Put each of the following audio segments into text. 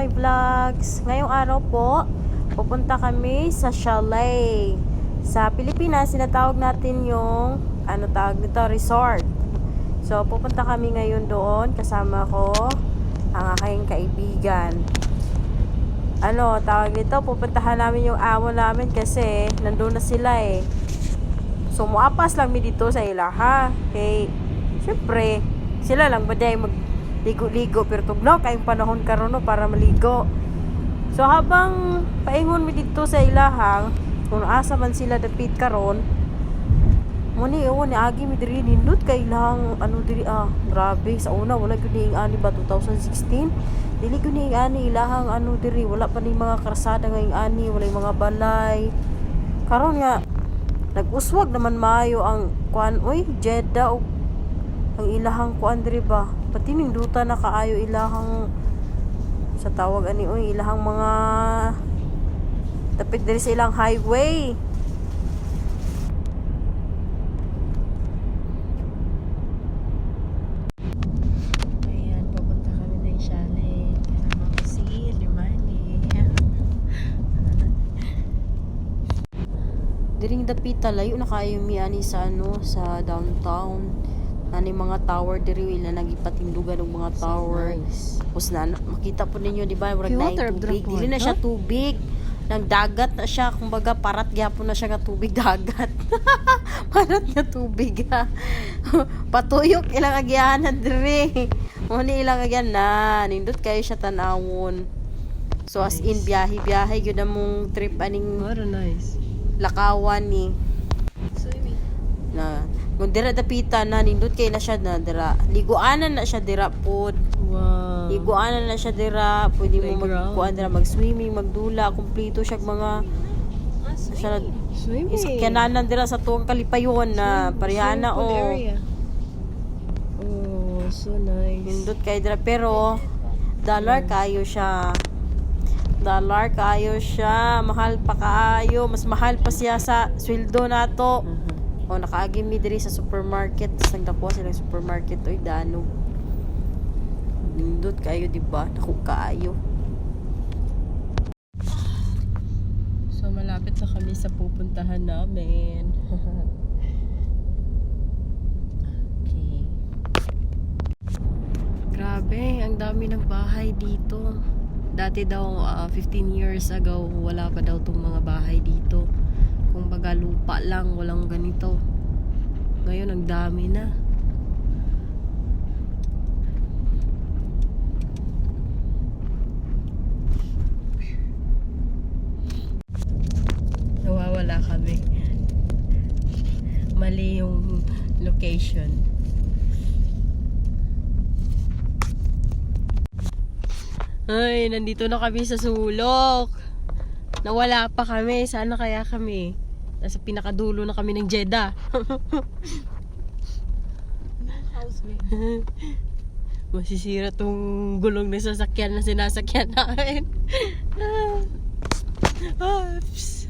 my vlogs. Ngayong araw po, pupunta kami sa chalet. Sa Pilipinas, sinatawag natin yung tawag nito, resort. So, pupunta kami ngayon doon. Kasama ko ang aking kaibigan. Tawag nito, pupuntahan namin yung amo namin kasi nandun na sila eh. So, muapas lang mi dito sa ilaha. Okay, syempre, sila lang ba dahil ligo-ligo pero tugnaw kayong panahon karon no para maligo. So habang paingon mi dito sa ilahang kung asa man sila dapit karon muni ni agi mi diri nindot kay ilahang diri grabe sa una wala gyud ni ani ba 2016 dili gyud ni ani ilahang diri wala pa ni mga karsada ngayong ani wala mga balay karon nga nag-uswag naman maayo ang kuan Jeddah o ang ilahang kuan diri ba pati ninduta na kaayo ilahang sa tawag ilahang mga dapit diri sa ilang highway. Ayan, papunta kami ng chalet kasama ko si Limani. Diring dapita layo na kayo miani sa sa downtown. Nani mga tower diri ila nagipatindugan ng mga tower. Tapos makita po ninyo di ba murag na tubig. Dili na siya tubig. Nang dagat na siya, kumbaga parat gyapon na siya nga tubig dagat. Parat nga tubig ha. Patuyok ilang agyanan diri. Oni ilang agyan na nindot kayo siya tanawon. So as in biyahe gyud among trip aning nice. Lakawan ni. Na kung dira dapita na nindot kay na siya na dira liguanan na siya dira pod. Wow, liguanan na siya dira pwede mo magkuan dira mag-swimming magdula kumpleto siya mga siya swimming iskananan dira sa tuwang kalipayon na pareha na oh so nice nindot kay dira pero dollar kayo siya mahal pa kaayo mas mahal pa siya sa sweldo nato. Nakaagi mi diri sa supermarket. Nagdakuha sila sa supermarket. Danog. Nindot kayo, diba? Naku kaayo. So, malapit na kami sa pupuntahan namin. Okay. Grabe, ang dami ng bahay dito. Dati daw, 15 years ago, wala pa daw tong mga bahay dito. Kung baga lupa lang, walang ganito. Ngayon, ang dami na. Nawawala kami. Mali yung location. Ay, nandito na kami sa sulok. Nawala pa kami. Sana kaya kami nasa pinakadulo na kami ng Jeddah. Masisira tong gulong na sasakyan na sinasakyan namin. Oops.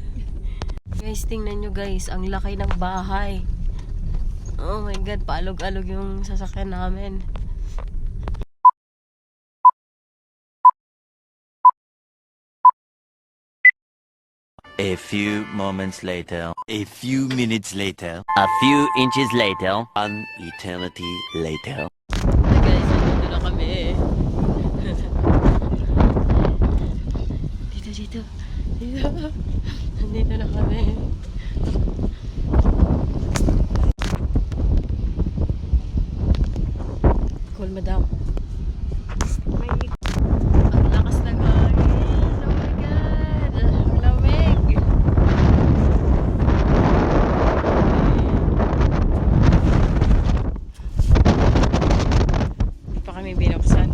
Guys, tingnan nyo guys, ang laki ng bahay. Oh my god, paalog-alog yung sasakyan namin. A few moments later, a few minutes later, a few inches later, an eternity later. Hey guys, nandito na kami. Dito. Nandito na kami. Cool, madam. Ang lakas ng hangin. Oh my god. Ang lamig. Hindi pa kami binuksan.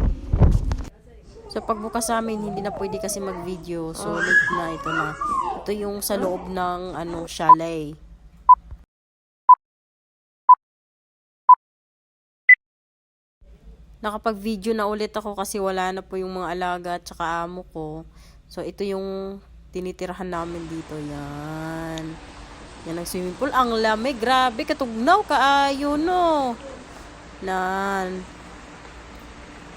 So pagbukas sa amin, hindi na pwede kasi mag-video. So late na, ito na. Ito yung sa loob ng chalet. Nakapag-video na ulit ako kasi wala na po yung mga alaga at saka amo ko. So ito yung tinitirahan namin dito. Yan. Yan ang swimming pool. Ang lamig. Grabe, katugnaw kaayo no. Nan.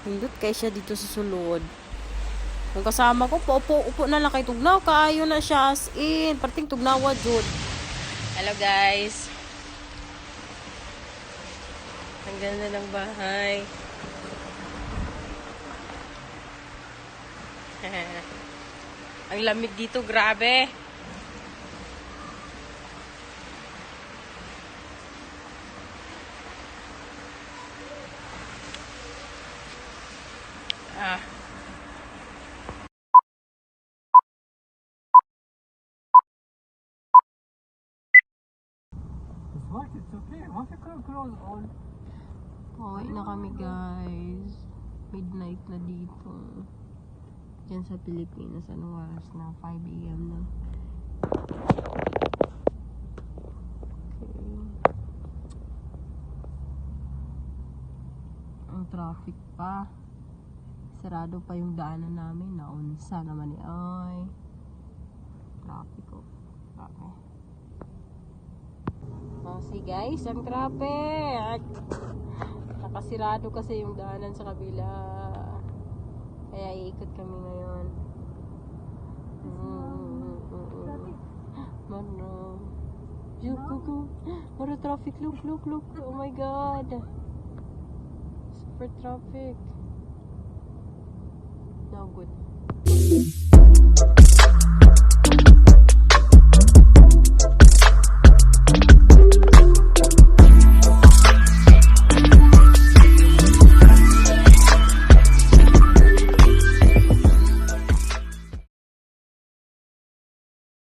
Hindot kay siya dito sa sulod. Yung kasama ko, upo na lang kay tugnaw. Kaayo na siya as in. Parting tugnawa, Jud. Hello guys. Ang ganda ng bahay. Ang lamig dito, grabe. Ah. Pauwi na kami, guys. Midnight na dito. Diyan sa Pilipinas, anong oras na? 5 AM na. Okay. Ang traffic pa. Sarado pa yung daanan namin. Naunsa naman eh. Ay. Traffic ko. Grabe. Oh, see guys, ang traffic. Nakasirado kasi yung daanan sa kabila. Kaya iikot kami ngayon. Mano. Jukuku. What a traffic. Look. Oh my god. Super traffic. No good.